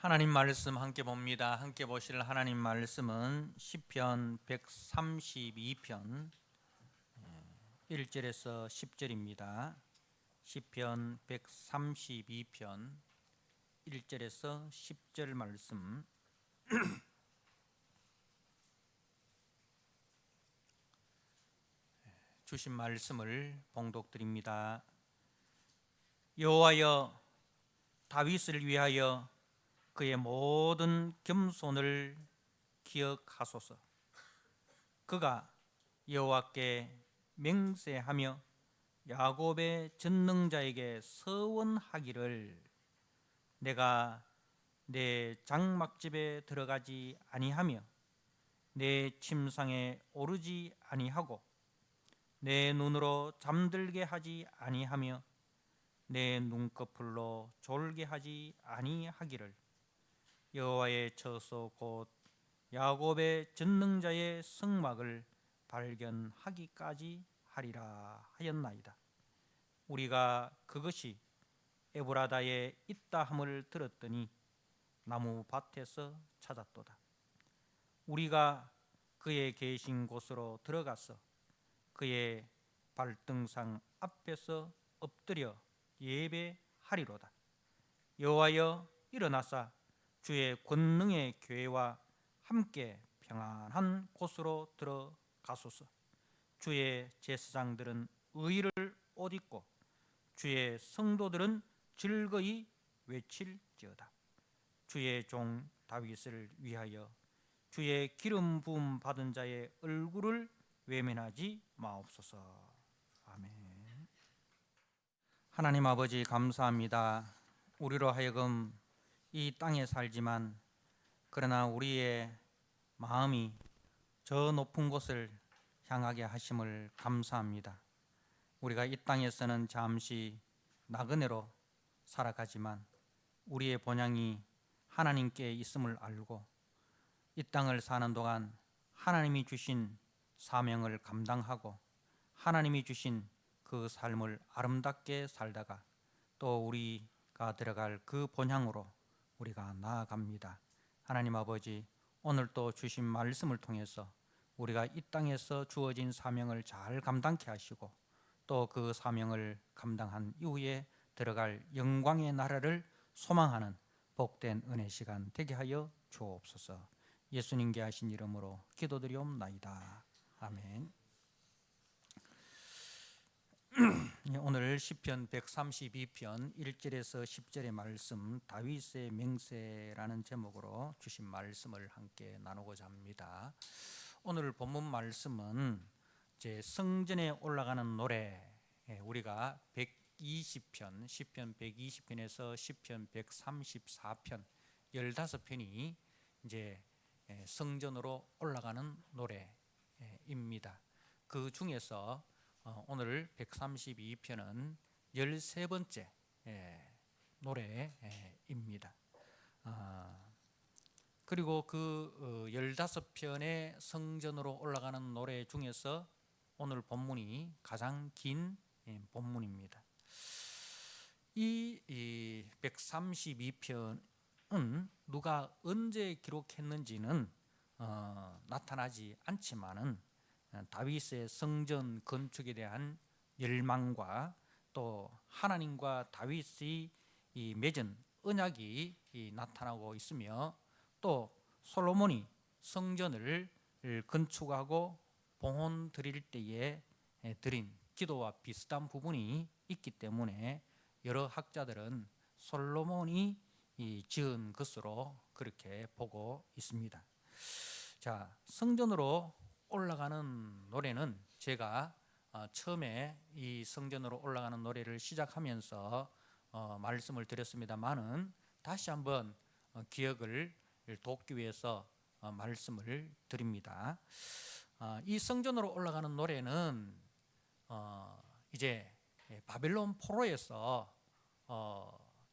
하나님 말씀 함께 봅니다. 함께 보실 하나님 말씀은 시편 132편 1절에서 10절입니다. 시편 132편 1절에서 10절 말씀. 주신 말씀을 봉독드립니다. 여호와여, 다윗을 위하여 그의 모든 겸손을 기억하소서. 그가 여호와께 맹세하며 야곱의 전능자에게 서원하기를, 내가 내 장막집에 들어가지 아니하며 내 침상에 오르지 아니하고 내 눈으로 잠들게 하지 아니하며 내 눈꺼풀로 졸게 하지 아니하기를, 여호와의 처소 곧 야곱의 전능자의 성막을 발견하기까지 하리라 하였나이다. 우리가 그것이 에브라다에 있다 함을 들었더니 나무 밭에서 찾았도다. 우리가 그의 계신 곳으로 들어가서 그의 발등상 앞에서 엎드려 예배하리로다. 여호와여, 일어나사 주의 권능의 교회와 함께 평안한 곳으로 들어가소서. 주의 제사장들은 의를 옷 입고 주의 성도들은 즐거이 외칠지어다. 주의 종 다윗을 위하여 주의 기름 부음 받은 자의 얼굴을 외면하지 마옵소서. 아멘. 하나님 아버지, 감사합니다. 우리로 하여금 이 땅에 살지만 그러나 우리의 마음이 저 높은 곳을 향하게 하심을 감사합니다. 우리가 이 땅에서는 잠시 나그네로 살아가지만 우리의 본향이 하나님께 있음을 알고 이 땅을 사는 동안 하나님이 주신 사명을 감당하고 하나님이 주신 그 삶을 아름답게 살다가 또 우리가 들어갈 그 본향으로 우리가 나아갑니다. 하나님 아버지, 오늘 또 주신 말씀을 통해서 우리가 이 땅에서 주어진 사명을 잘 감당케 하시고 또 그 사명을 감당한 이후에 들어갈 영광의 나라를 소망하는 복된 은혜 시간 되게 하여 주옵소서. 예수님께 하신 이름으로 기도드리옵나이다. 아멘. 오늘 시편 132편 1절에서 10절의 말씀, 다윗의 맹세라는 제목으로 주신 말씀을 함께 나누고자 합니다. 오늘 본문 말씀은 이제 성전에 올라가는 노래, 우리가 120편, 시편 120편에서 시편 134편 15편이 이제 성전으로 올라가는 노래입니다. 그 중에서 오늘 132편은 13번째 노래입니다. 그리고 그 15편의 성전으로 올라가는 노래 중에서 오늘 본문이 가장 긴 본문입니다. 이 132편은 누가 언제 기록했는지는 나타나지 않지만은 다윗의 성전 건축에 대한 열망과 또 하나님과 다윗의 이 맺은 언약이 나타나고 있으며 또 솔로몬이 성전을 건축하고 봉헌 드릴 때에 드린 기도와 비슷한 부분이 있기 때문에 여러 학자들은 솔로몬이 지은 것으로 그렇게 보고 있습니다. 자, 성전으로 올라가는 노래는 제가 처음에 이 성전으로 올라가는 노래를 시작하면서 말씀을 드렸습니다만은 다시 한번 기억을 돕기 위해서 말씀을 드립니다. 이 성전으로 올라가는 노래는 이제 바벨론 포로에서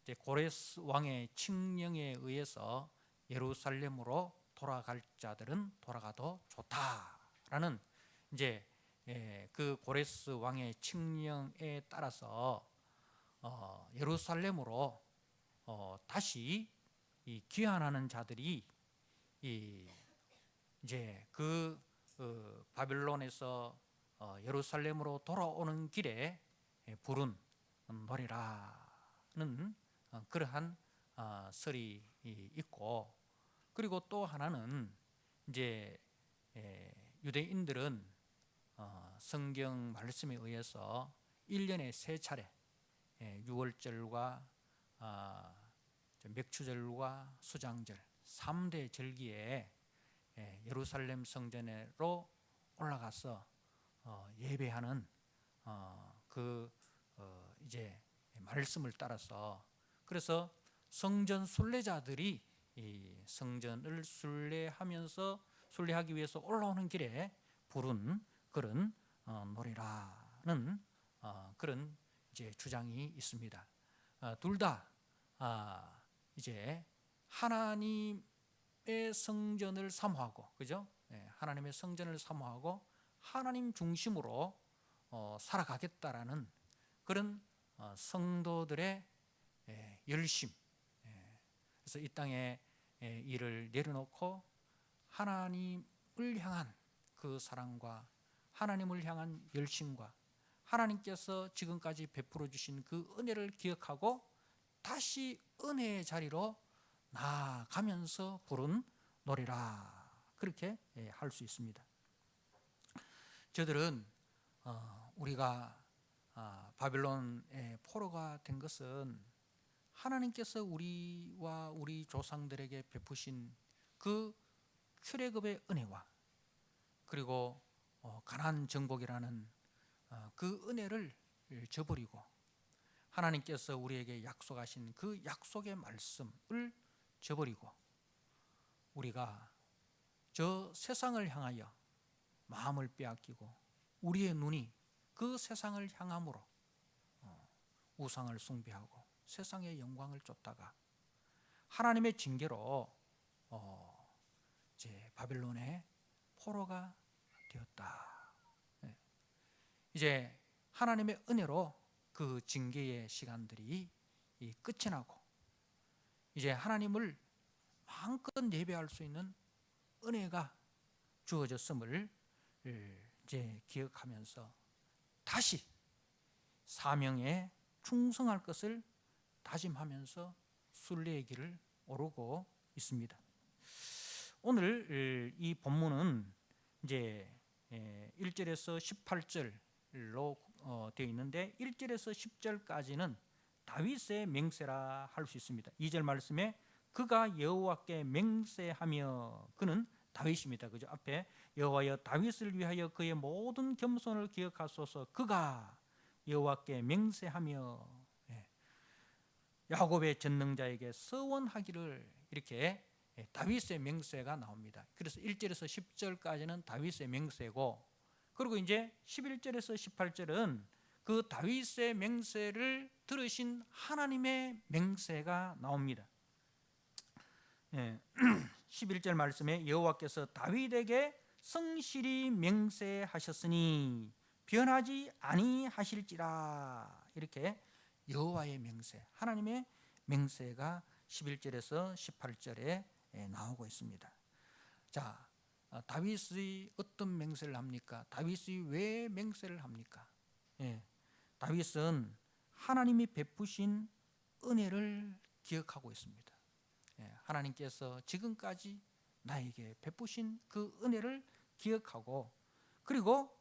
이제 고레스 왕의 칙령에 의해서 예루살렘으로 돌아갈 자들은 돌아가도 좋다라는 이제 그 고레스 왕의 칙령에 따라서 예루살렘으로 다시 이 귀환하는 자들이 이제 바벨론에서 예루살렘으로 돌아오는 길에 부른 노래라는 그러한 설이 있고, 그리고 또 하나는 이제 유대인들은 성경 말씀에 의해서 1년에 3차례 유월절과 맥추절과 수장절 3대 절기에 예루살렘 성전으로 올라가서 예배하는 이제 말씀을 따라서, 그래서 성전 순례자들이 이 성전을 순례하기 위해서 올라오는 길에 부른 그런 노래라는 그런 이제 주장이 있습니다. 둘 다 이제 하나님의 성전을 사모하고, 그죠? 하나님의 성전을 사모하고 하나님 중심으로 살아가겠다라는 그런 성도들의 열심, 그래서 이 땅에 일을 내려놓고 하나님을 향한 그 사랑과 하나님을 향한 열심과 하나님께서 지금까지 베풀어 주신 그 은혜를 기억하고 다시 은혜의 자리로 나아가면서 부른 노래라, 그렇게 할 수 있습니다. 저들은 우리가 바벨론의 포로가 된 것은 하나님께서 우리와 우리 조상들에게 베푸신 그 출애굽의 은혜와, 그리고 가나안 정복이라는 그 은혜를 저버리고 하나님께서 우리에게 약속하신 그 약속의 말씀을 저버리고 우리가 저 세상을 향하여 마음을 빼앗기고 우리의 눈이 그 세상을 향함으로 우상을 숭배하고 세상의 영광을 쫓다가 하나님의 징계로 이제 바벨론의 포로가 되었다. 이제 하나님의 은혜로 그 징계의 시간들이 끝이 나고 이제 하나님을 마음껏 예배할 수 있는 은혜가 주어졌음을 이제 기억하면서 다시 사명에 충성할 것을 다짐하면서 순례의 길을 오르고 있습니다. 오늘 이 본문은 이제 1절에서 18절로 되어 있는데 1절에서 10절까지는 다윗의 맹세라 할 수 있습니다. 2절 말씀에 그가 여호와께 맹세하며, 그는 다윗입니다. 그죠? 앞에 여호와여 다윗을 위하여 그의 모든 겸손을 기억하소서, 그가 여호와께 맹세하며 야곱의 전능자에게 서원하기를, 이렇게 다윗의 맹세가 나옵니다. 그래서 1절에서 10절까지는 다윗의 맹세고, 그리고 이제 11절에서 18절은 그 다윗의 맹세를 들으신 하나님의 맹세가 나옵니다. 11절 말씀에 여호와께서 다윗에게 성실히 맹세하셨으니 변하지 아니하실지라, 이렇게 여호와의 맹세, 하나님의 맹세가 11절에서 18절에 나오고 있습니다. 자, 다윗이 어떤 맹세를 합니까? 다윗이 왜 맹세를 합니까? 다윗은 하나님이 베푸신 은혜를 기억하고 있습니다. 하나님께서 지금까지 나에게 베푸신 그 은혜를 기억하고, 그리고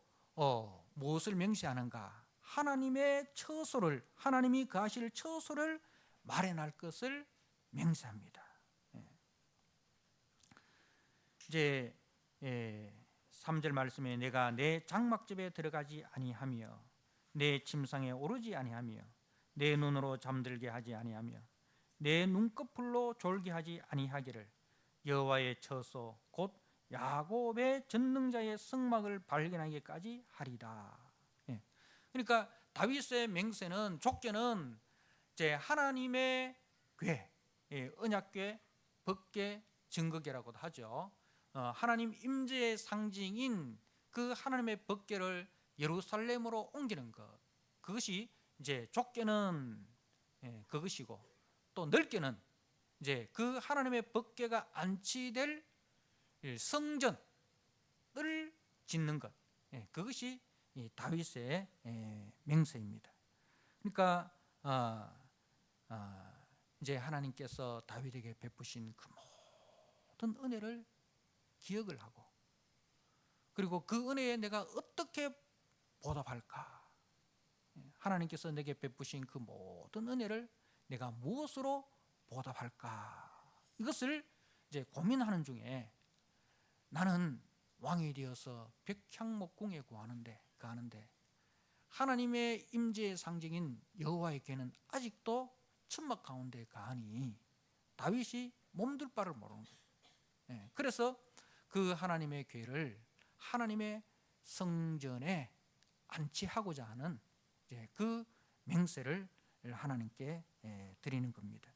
무엇을 맹세하는가? 하나님의 처소를, 하나님이 거하실 처소를 마련할 것을 맹세합니다. 이제 3절 말씀에 내가 내 장막집에 들어가지 아니하며 내 침상에 오르지 아니하며 내 눈으로 잠들게 하지 아니하며 내 눈꺼풀로 졸게 하지 아니하기를 여호와의 처소 곧 야곱의 전능자의 성막을 발견하기까지 하리라. 그러니까 다윗의 맹세는, 족계는 이제 하나님의 궤, 언약궤, 법궤, 증거궤라고도 하죠. 하나님 임재의 상징인 그 하나님의 법궤를 예루살렘으로 옮기는 것, 그것이 이제 좁게는 그것이고 또 넓게는 이제 그 하나님의 법궤가 안치될 성전을 짓는 것, 그것이 이 다윗의 맹세입니다. 그러니까 이제 하나님께서 다윗에게 베푸신 그 모든 은혜를 기억을 하고, 그리고 그 은혜에 내가 어떻게 보답할까? 하나님께서 내게 베푸신 그 모든 은혜를 내가 무엇으로 보답할까? 이것을 이제 고민하는 중에 나는 왕이 되어서 백향목궁에 가는데 하나님의 임재의 상징인 여호와의 궤는 아직도 천막 가운데 가니 다윗이 몸둘 바를 모르는 거예요. 그래서 그 하나님의 궤를 하나님의 성전에 안치하고자 하는 이제 그 맹세를 하나님께 드리는 겁니다.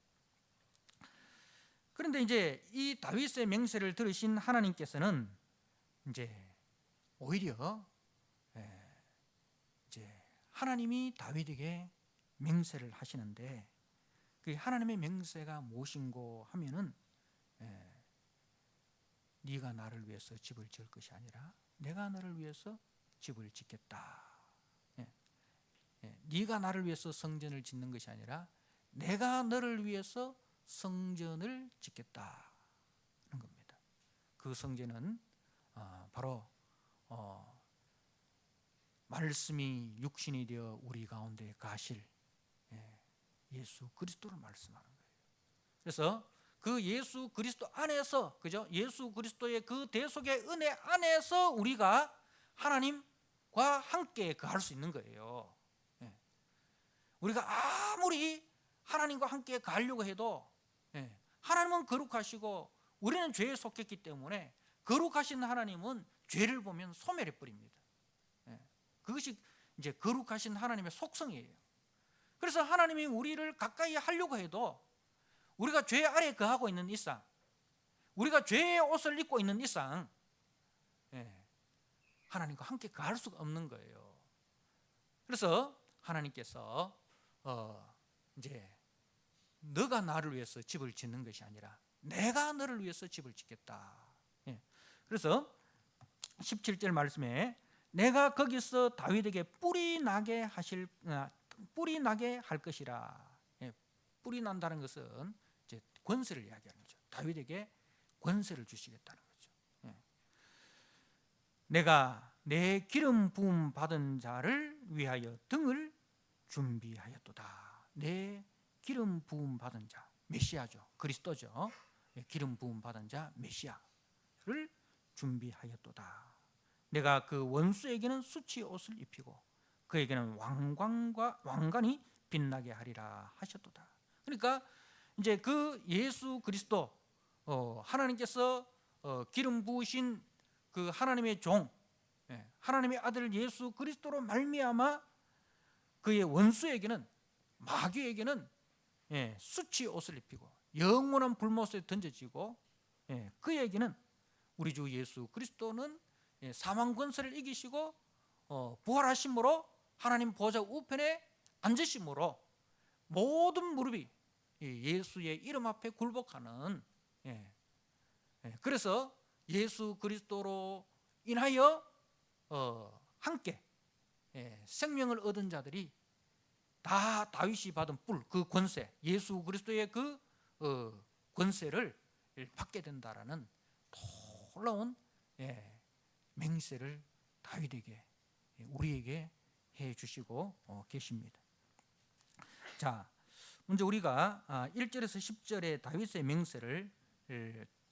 그런데 이제 이 다윗의 맹세를 들으신 하나님께서는 이제 오히려 이제 하나님이 다윗에게 맹세를 하시는데, 그 하나님의 맹세가 무엇인고 하면은 네가 나를 위해서 집을 지을 것이 아니라 내가 너를 위해서 집을 짓겠다. 네가 나를 위해서 성전을 짓는 것이 아니라 내가 너를 위해서 성전을 짓겠다는 겁니다. 그 성전은 바로 말씀이 육신이 되어 우리 가운데 가실 예수 그리스도를 말씀하는 거예요. 그래서 그 예수 그리스도 안에서, 그죠? 예수 그리스도의 그 대속의 은혜 안에서 우리가 하나님과 함께 거할 수 있는 거예요. 우리가 아무리 하나님과 함께 가려고 해도 하나님은 거룩하시고 우리는 죄에 속했기 때문에 거룩하신 하나님은 죄를 보면 소멸해 버립니다. 그것이 이제 거룩하신 하나님의 속성이에요. 그래서 하나님이 우리를 가까이 하려고 해도 우리가 죄 아래 거하고 있는 이상, 우리가 죄의 옷을 입고 있는 이상 하나님과 함께 거할 수가 없는 거예요. 그래서 하나님께서 이제 너가 나를 위해서 집을 짓는 것이 아니라 내가 너를 위해서 집을 짓겠다. 그래서 17절 말씀에 내가 거기서 다윗에게 뿌리 나게 할 것이라. 뿌리 난다는 것은 이제 권세를 이야기하는 거죠. 다윗에게 권세를 주시겠다는 거죠. 내가 내 기름 부음 받은 자를 위하여 등을 준비하였도다. 내 기름 부음 받은 자, 메시아죠. 그리스도죠. 기름 부음 받은 자 메시아를 준비하였도다. 내가 그 원수에게는 수치 옷을 입히고 그에게는 왕관이 빛나게 하리라 하셨도다. 그러니까 이제 그 예수 그리스도, 하나님께서 기름 부으신 그 하나님의 종, 하나님의 아들 예수 그리스도로 말미암아 그의 원수에게는, 마귀에게는 수치 옷을 입히고 영원한 불못에 던져지고, 그에게는 우리 주 예수 그리스도는 사망 권세를 이기시고 부활하심으로 하나님 보좌 우편에 앉으심으로 모든 무릎이 예수의 이름 앞에 굴복하는, 그래서 예수 그리스도로 인하여 함께 생명을 얻은 자들이 다 다윗이 받은 뿔, 그 권세, 예수 그리스도의 그 권세를 받게 된다라는 놀라운 맹세를 다윗에게, 우리에게 해 주시고 계십니다. 자, 먼저 우리가 1절에서 10절의 다윗의 맹세를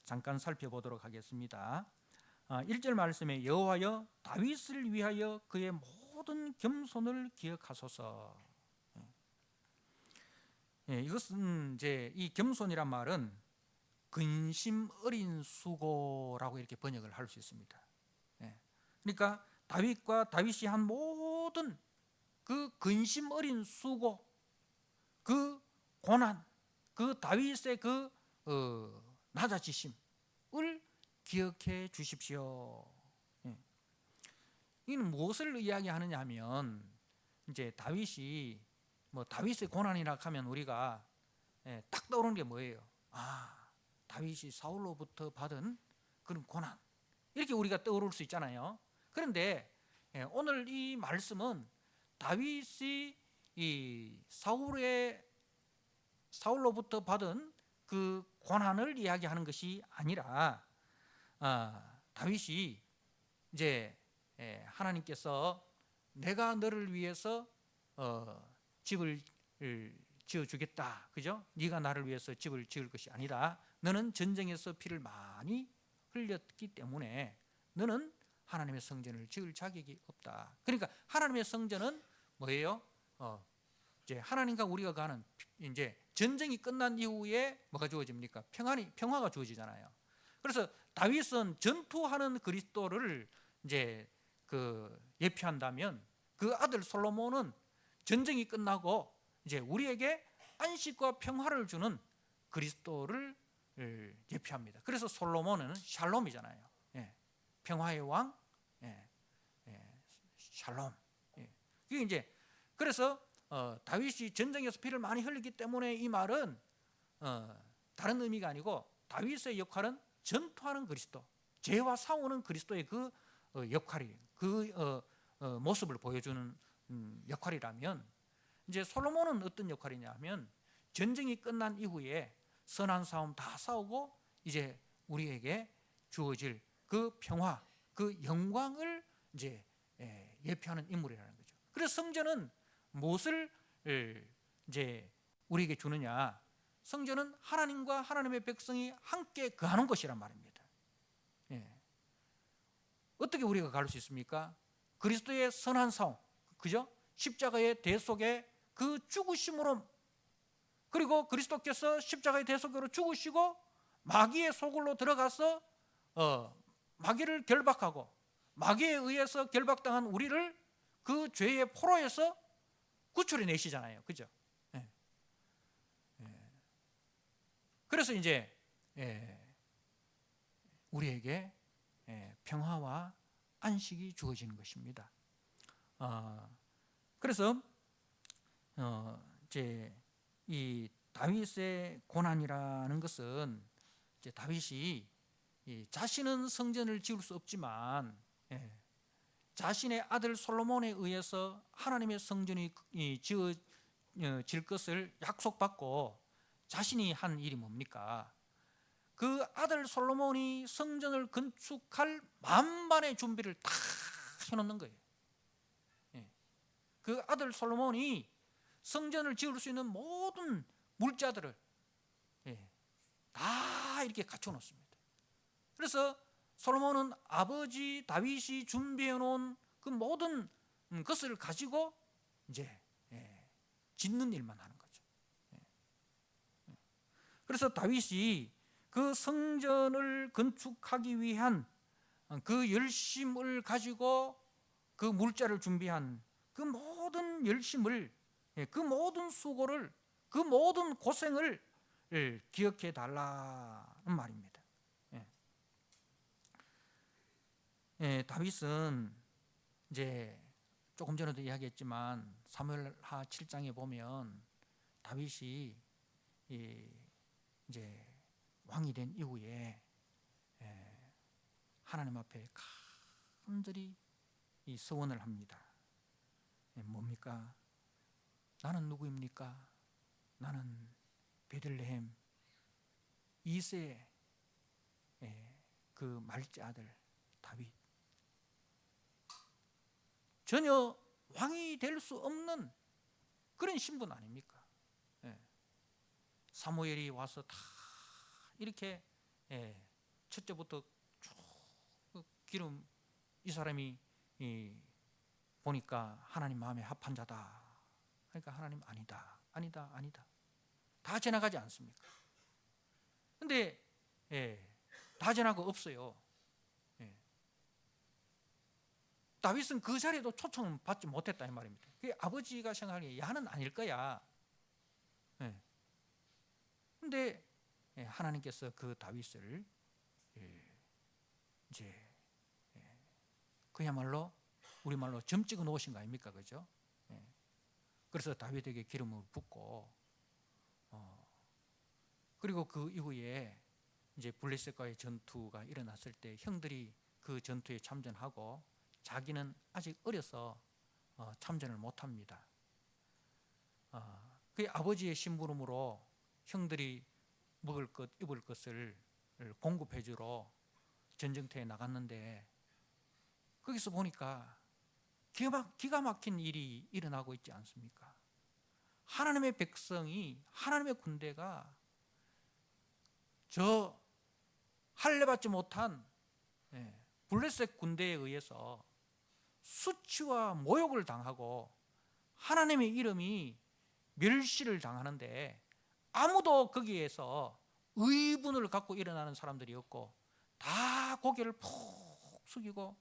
잠깐 살펴보도록 하겠습니다. 1절 말씀에 여호와여 다윗을 위하여 그의 모든 겸손을 기억하소서. 이것은 이제 이 겸손이란 말은 근심 어린 수고라고 이렇게 번역을 할 수 있습니다. 그러니까 다윗이 한 모든 그 근심 어린 수고, 그 고난, 그 다윗의 그 낮아지심을 기억해 주십시오. 이는 무엇을 이야기하느냐 하면, 이제 다윗이 다윗의 고난이라 하면 우리가 딱 떠오르는 게 뭐예요? 다윗이 사울로부터 받은 그런 고난, 이렇게 우리가 떠오를 수 있잖아요. 그런데 오늘 이 말씀은 다윗이 이 사울로부터 받은 그 고난을 이야기하는 것이 아니라, 다윗이 이제 하나님께서 내가 너를 위해서 집을 지어주겠다, 그죠? 네가 나를 위해서 집을 지을 것이 아니다. 너는 전쟁에서 피를 많이 흘렸기 때문에 너는 하나님의 성전을 지을 자격이 없다. 그러니까 하나님의 성전은 뭐예요? 이제 하나님과 우리가 가는, 이제 전쟁이 끝난 이후에 뭐가 주어집니까? 평화가 주어지잖아요. 그래서 다윗은 전투하는 그리스도를 이제 예표한다면, 그 아들 솔로몬은 전쟁이 끝나고 이제 우리에게 안식과 평화를 주는 그리스도를 예표합니다. 그래서 솔로몬은 샬롬이잖아요. 평화의 왕, 샬롬. 이게 이제, 그래서 다윗이 전쟁에서 피를 많이 흘리기 때문에 이 말은 다른 의미가 아니고, 다윗의 역할은 전투하는 그리스도, 죄와 싸우는 그리스도의 그 역할이, 그 모습을 보여주는 역할이라면, 이제 솔로몬은 어떤 역할이냐면, 전쟁이 끝난 이후에 선한 싸움 다 싸우고 이제 우리에게 주어질 그 평화, 그 영광을 이제 예표하는 인물이라는 거죠. 그래서 성전은 무엇을 이제 우리에게 주느냐? 성전은 하나님과 하나님의 백성이 함께 거하는 것이란 말입니다. 어떻게 우리가 갈 수 있습니까? 그리스도의 선한 싸움, 그죠? 십자가의 대속의 그 죽으심으로, 그리고 그리스도께서 십자가의 대속으로 죽으시고 마귀의 소굴로 들어가서 마귀를 결박하고, 마귀에 의해서 결박당한 우리를 그 죄의 포로에서 구출해 내시잖아요, 그죠? 그래서 이제 우리에게 평화와 안식이 주어지는 것입니다. 그래서 이제 이 다윗의 고난이라는 것은, 이제 다윗이 자신은 성전을 지을 수 없지만 자신의 아들 솔로몬에 의해서 하나님의 성전이 지어질 것을 약속받고 자신이 한 일이 뭡니까? 그 아들 솔로몬이 성전을 건축할 만반의 준비를 다 해놓는 거예요. 그 아들 솔로몬이 성전을 지을 수 있는 모든 물자들을 다 이렇게 갖춰 놓습니다. 그래서 솔로몬은 아버지 다윗이 준비해 놓은 그 모든 것을 가지고 이제 짓는 일만 하는 거죠. 그래서 다윗이 그 성전을 건축하기 위한 그 열심을 가지고, 그 물자를 준비한 그 모든 열심을, 그 모든 수고를, 그 모든 고생을 기억해 달라는 말입니다. 다윗은 이제 조금 전에도 이야기했지만 사무엘하 7장에 보면 다윗이 이제 왕이 된 이후에 하나님 앞에 간절히 이 서원을 합니다. 뭡니까? 나는 누구입니까? 나는 베들레헴 이새의 그 말째 아들 다윗, 전혀 왕이 될 수 없는 그런 신분 아닙니까? 사무엘이 와서 다 이렇게 첫째부터 쭉 기름, 이 사람이 보니까 하나님 마음에 합한 자다. 그러니까 하나님 아니다 다 지나가지 않습니까? 근데 다 지나고 없어요. 다윗은 그 자리에도 초청 받지 못했다 이 말입니다. 그게 아버지가 생각하기에 야는 아닐 거야. 근데 하나님께서 그 다윗을 이제 그야말로 우리말로 점 찍어 놓으신 거 아닙니까? 그죠? 그래서 다윗에게 기름을 붓고 그리고 그 이후에 이제 블레셋과의 전투가 일어났을 때 형들이 그 전투에 참전하고 자기는 아직 어려서 참전을 못합니다. 그 아버지의 심부름으로 형들이 먹을 것, 입을 것을 공급해 주러 전쟁터에 나갔는데 거기서 보니까 기가 막힌 일이 일어나고 있지 않습니까? 하나님의 백성이, 하나님의 군대가 저 할례받지 못한 블레셋 군대에 의해서 수치와 모욕을 당하고 하나님의 이름이 멸시를 당하는데 아무도 거기에서 의분을 갖고 일어나는 사람들이 없고 다 고개를 푹 숙이고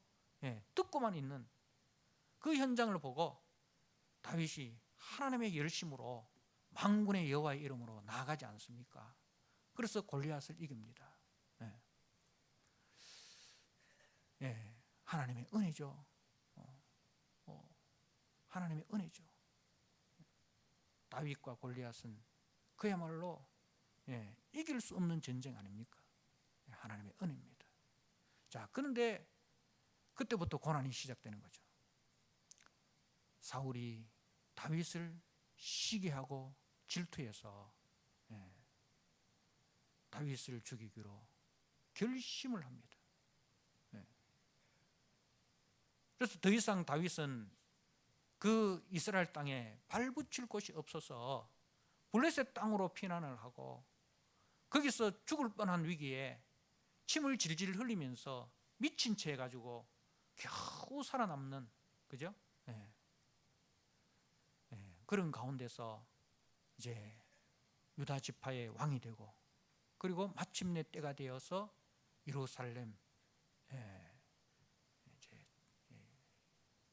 듣고만 있는 그 현장을 보고 다윗이 하나님의 열심으로 만군의 여호와의 이름으로 나아가지 않습니까? 그래서 골리앗을 이깁니다. 하나님의 은혜죠. 하나님의 은혜죠. 다윗과 골리앗은 그야말로 이길 수 없는 전쟁 아닙니까? 하나님의 은혜입니다. 자, 그런데 그때부터 고난이 시작되는 거죠. 사울이 다윗을 시기하고 질투해서 다윗을 죽이기로 결심을 합니다. 그래서 더 이상 다윗은 그 이스라엘 땅에 발붙일 곳이 없어서 블레셋 땅으로 피난을 하고 거기서 죽을 뻔한 위기에 침을 질질 흘리면서 미친 채 해가지고 겨우 살아남는, 그죠? 그런 가운데서 이제 유다 지파의 왕이 되고, 그리고 마침내 때가 되어서 예루살렘 이제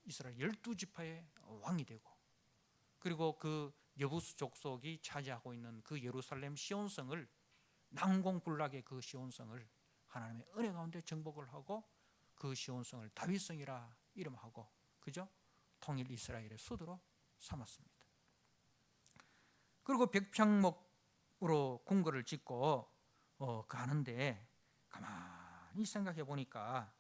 이스라엘 12지파의 왕이 되고, 그리고 그 여부스 족속이 차지하고 있는 그 예루살렘 시온성을, 난공불락의 그 시온성을 하나님의 은혜 가운데 정복을 하고 그 시온성을 다윗성이라 이름하고, 그죠? 통일 이스라엘의 수도로 삼았습니다. 그리고 백평목으로 궁궐을 짓고 가는데 가만히 생각해 보니까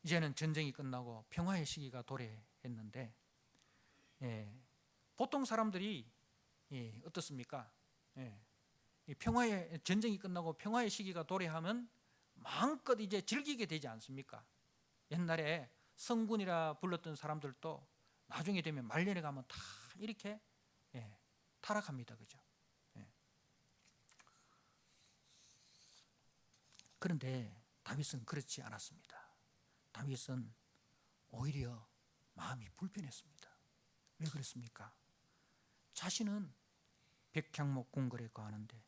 이제는 전쟁이 끝나고 평화의 시기가 도래했는데 보통 사람들이 어떻습니까? 평화의 전쟁이 끝나고 평화의 시기가 도래하면 마음껏 이제 즐기게 되지 않습니까? 옛날에 성군이라 불렀던 사람들도 나중에 되면 말년에 가면 다 이렇게 타락합니다. 그죠? 그런데 다윗은 그렇지 않았습니다. 다윗은 오히려 마음이 불편했습니다. 왜 그랬습니까? 자신은 백향목 궁궐에 거하는데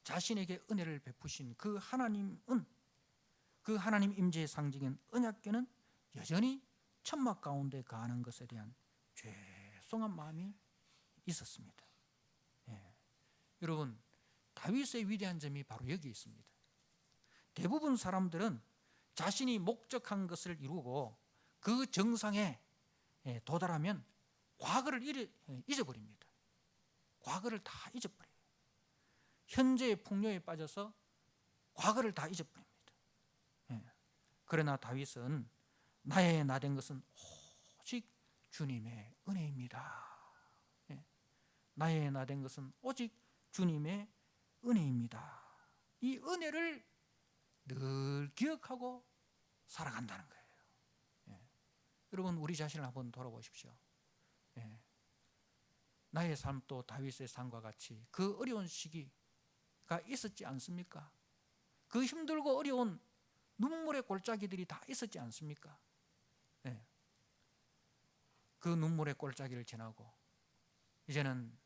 자신에게 은혜를 베푸신 그 하나님은, 그 하나님 임재의 상징인 언약궤는 여전히 천막 가운데 거하는 것에 대한 죄송한 마음이 있었습니다. 여러분, 다윗의 위대한 점이 바로 여기 있습니다. 대부분 사람들은 자신이 목적한 것을 이루고 그 정상에 도달하면 과거를 잊어버립니다. 과거를 다 잊어버려요. 현재의 풍요에 빠져서 과거를 다 잊어버립니다. 그러나 다윗은 나의 나된 것은 오직 주님의 은혜입니다. 나의 나된 것은 오직 주님의 은혜입니다. 이 은혜를 늘 기억하고 살아간다는 거예요. 여러분, 우리 자신을 한번 돌아보십시오. 나의 삶도 다윗의 삶과 같이 그 어려운 시기가 있었지 않습니까? 그 힘들고 어려운 눈물의 골짜기들이 다 있었지 않습니까? 그 눈물의 골짜기를 지나고 이제는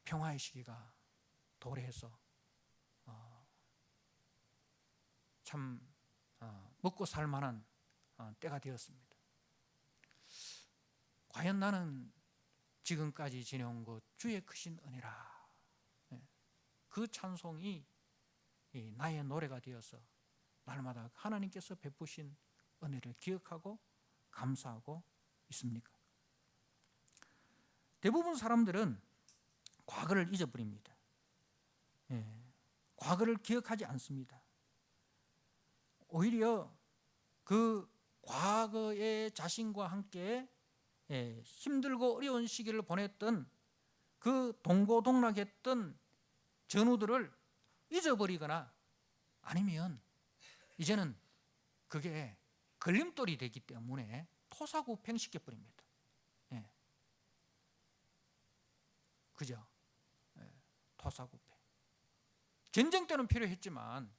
평화의 시기가 도래해서 참 먹고 살 만한 때가 되었습니다. 과연 나는 지금까지 지내온 것 주의 크신 은혜라, 그 찬송이 나의 노래가 되어서 날마다 하나님께서 베푸신 은혜를 기억하고 감사하고 있습니까? 대부분 사람들은 과거를 잊어버립니다. 과거를 기억하지 않습니다. 오히려 그 과거의 자신과 함께 힘들고 어려운 시기를 보냈던 그 동고동락했던 전우들을 잊어버리거나 아니면 이제는 그게 걸림돌이 되기 때문에 토사구팽시켜버립니다. 그죠? 토사구팽. 전쟁 때는 필요했지만,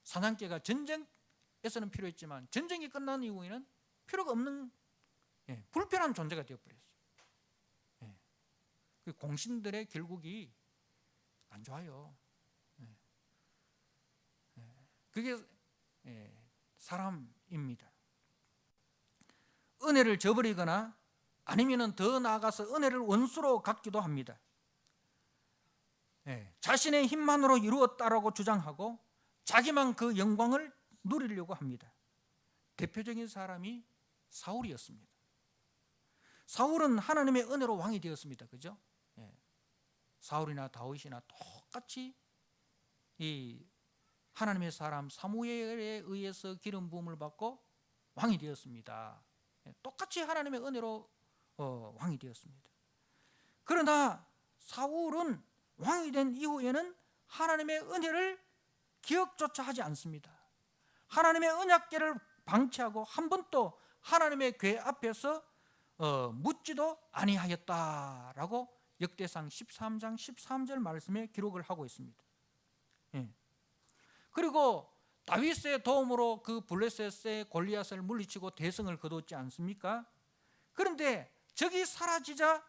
사냥개가 전쟁에서는 필요했지만 전쟁이 끝난 이후에는 필요가 없는 불편한 존재가 되어버렸어요. 그 공신들의 결국이 안 좋아요. 그게 사람입니다. 은혜를 저버리거나 아니면 더 나아가서 은혜를 원수로 갖기도 합니다. 자신의 힘만으로 이루었다라고 주장하고 자기만 그 영광을 누리려고 합니다. 대표적인 사람이 사울이었습니다. 사울은 하나님의 은혜로 왕이 되었습니다. 그죠? 사울이나 다윗이나 똑같이 이 하나님의 사람 사무엘에 의해서 기름 부음을 받고 왕이 되었습니다. 똑같이 하나님의 은혜로 왕이 되었습니다. 그러나 사울은 왕이 된 이후에는 하나님의 은혜를 기억조차 하지 않습니다. 하나님의 언약궤를 방치하고 한 번도 하나님의 궤 앞에서 묻지도 아니하였다라고 역대상 13장 13절 말씀에 기록을 하고 있습니다. 그리고 다윗의 도움으로 그 블레셋의 골리앗을 물리치고 대성을 거뒀지 않습니까? 그런데 적이 사라지자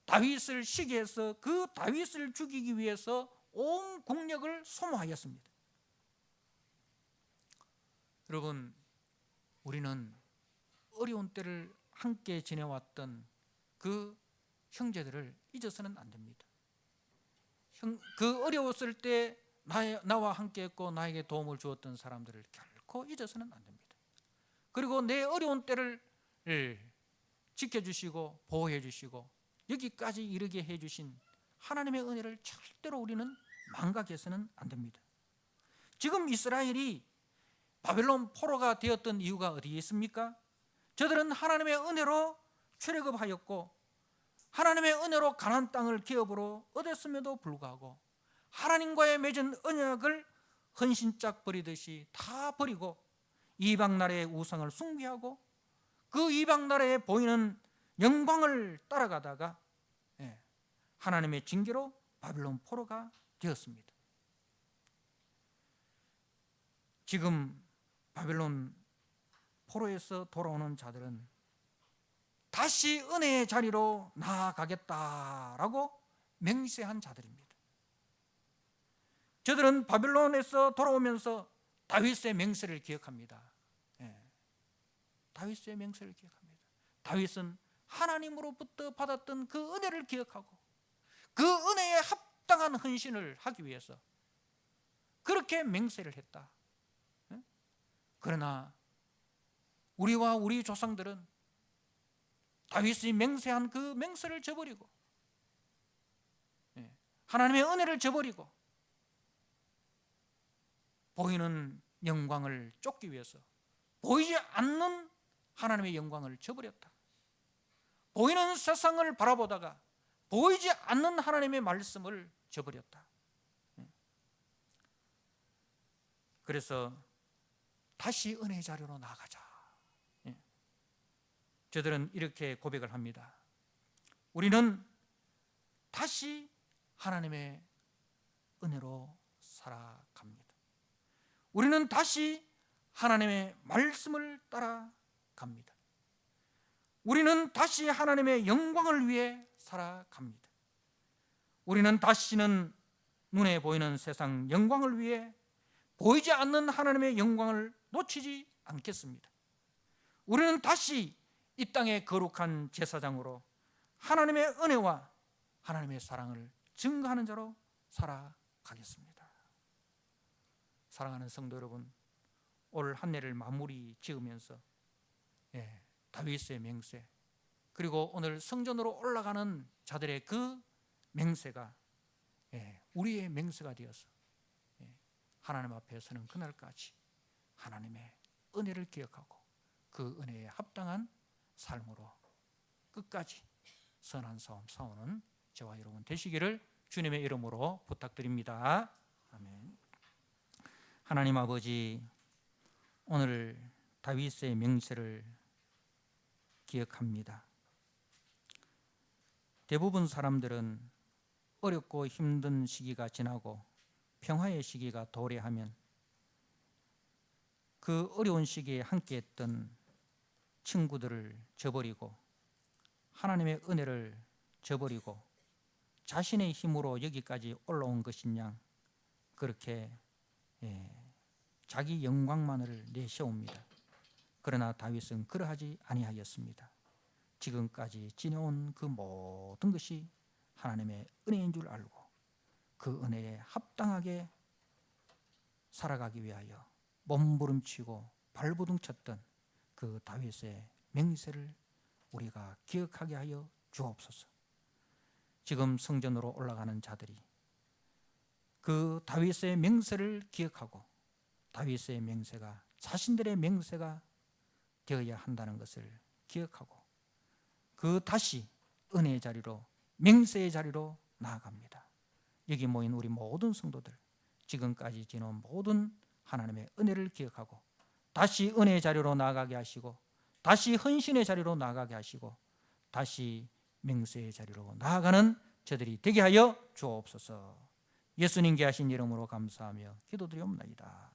다윗을 시기해서 그 다윗을 죽이기 위해서 온 국력을 소모하였습니다. 여러분, 우리는 어려운 때를 함께 지내왔던 그 형제들을 잊어서는 안 됩니다. 그 어려웠을 때 나와 함께 했고 나에게 도움을 주었던 사람들을 결코 잊어서는 안 됩니다. 그리고 내 어려운 때를 지켜주시고 보호해 주시고 여기까지 이르게 해주신 하나님의 은혜를 절대로 우리는 망각해서는 안 됩니다. 지금 이스라엘이 바벨론 포로가 되었던 이유가 어디에 있습니까? 저들은 하나님의 은혜로 출애굽하였고 하나님의 은혜로 가나안 땅을 기업으로 얻었음에도 불구하고 하나님과의 맺은 언약을 헌신짝 버리듯이 다 버리고 이방 나라의 우상을 숭배하고 그 이방 나라에 보이는 영광을 따라가다가 하나님의 징계로 바벨론 포로가 되었습니다. 지금 바벨론 포로에서 돌아오는 자들은 다시 은혜의 자리로 나아가겠다라고 맹세한 자들입니다. 저들은 바벨론에서 돌아오면서 다윗의 맹세를 기억합니다. 다윗의 맹세를 기억합니다. 다윗은 하나님으로부터 받았던 그 은혜를 기억하고 그 은혜에 합당한 헌신을 하기 위해서 그렇게 맹세를 했다. 그러나 우리와 우리 조상들은 다윗이 맹세한 그 맹세를 저버리고 하나님의 은혜를 저버리고 보이는 영광을 쫓기 위해서 보이지 않는 하나님의 영광을 저버렸다. 보이는 세상을 바라보다가 보이지 않는 하나님의 말씀을 저버렸다. 그래서 다시 은혜의 자리로 나아가자. 저들은 이렇게 고백을 합니다. 우리는 다시 하나님의 은혜로 살아갑니다. 우리는 다시 하나님의 말씀을 따라갑니다. 우리는 다시 하나님의 영광을 위해 살아갑니다. 우리는 다시는 눈에 보이는 세상 영광을 위해 보이지 않는 하나님의 영광을 놓치지 않겠습니다. 우리는 다시 이 땅의 거룩한 제사장으로 하나님의 은혜와 하나님의 사랑을 증거하는 자로 살아가겠습니다. 사랑하는 성도 여러분, 올 한 해를 마무리 지으면서 다윗의 맹세 그리고 오늘 성전으로 올라가는 자들의 그 맹세가 우리의 맹세가 되어서 하나님 앞에 서는 그날까지 하나님의 은혜를 기억하고 그 은혜에 합당한 삶으로 끝까지 선한 싸움 싸우는 저와 여러분 되시기를 주님의 이름으로 부탁드립니다. 아멘. 하나님 아버지, 오늘 다윗의 맹세를 기억합니다. 대부분 사람들은 어렵고 힘든 시기가 지나고 평화의 시기가 도래하면 그 어려운 시기에 함께했던 친구들을 저버리고 하나님의 은혜를 저버리고 자신의 힘으로 여기까지 올라온 것인 양 그렇게 자기 영광만을 내세웁니다. 그러나 다윗은 그러하지 아니하였습니다. 지금까지 지내온 그 모든 것이 하나님의 은혜인 줄 알고 그 은혜에 합당하게 살아가기 위하여 몸부림치고 발버둥쳤던 그 다윗의 맹세를 우리가 기억하게 하여 주옵소서. 지금 성전으로 올라가는 자들이 그 다윗의 맹세를 기억하고 다윗의 맹세가 자신들의 맹세가 되어야 한다는 것을 기억하고 그 다시 은혜의 자리로 맹세의 자리로 나아갑니다. 여기 모인 우리 모든 성도들 지금까지 지난 모든 하나님의 은혜를 기억하고 다시 은혜의 자리로 나아가게 하시고 다시 헌신의 자리로 나아가게 하시고 다시 맹세의 자리로 나아가는 저들이 되게 하여 주옵소서. 예수님께 하신 이름으로 감사하며 기도드리옵나이다.